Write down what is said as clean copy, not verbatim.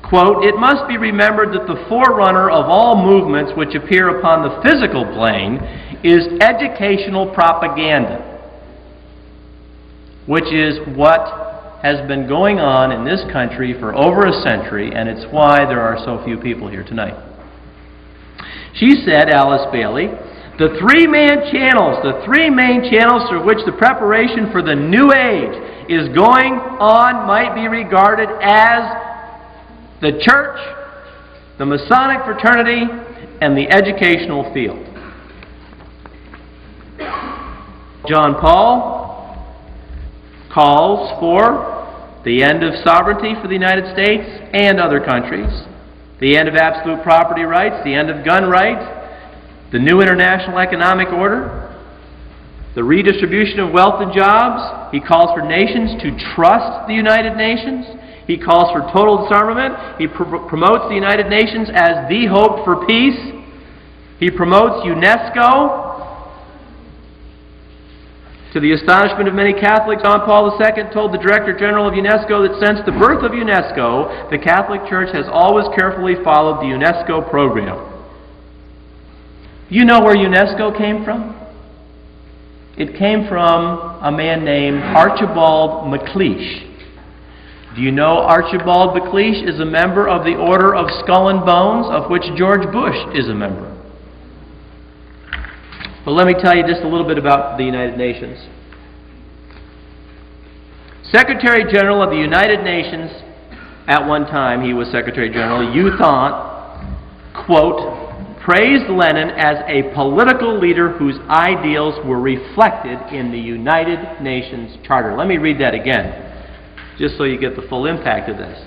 quote, "It must be remembered that the forerunner of all movements which appear upon the physical plane is educational propaganda, which is what has been going on in this country for over a century, and it's why there are so few people here tonight." She said, Alice Bailey, "The three main channels through which the preparation for the new age is going on might be regarded as the church, the Masonic fraternity, and the educational field." John Paul calls for the end of sovereignty for the United States and other countries, the end of absolute property rights, the end of gun rights, the new international economic order, the redistribution of wealth and jobs. He calls for nations to trust the United Nations. He calls for total disarmament. He promotes the United Nations as the hope for peace. He promotes UNESCO. To the astonishment of many Catholics, John Paul II told the Director General of UNESCO that since the birth of UNESCO, the Catholic Church has always carefully followed the UNESCO program. You know where UNESCO came from? It came from a man named Archibald MacLeish. Do you know Archibald MacLeish is a member of the Order of Skull and Bones, of which George Bush is a member? But let me tell you just a little bit about the United Nations. Secretary General of the United Nations, at one time he was Secretary General, U Thant, quote, praised Lenin as a political leader whose ideals were reflected in the United Nations Charter. Let me read that again, just so you get the full impact of this.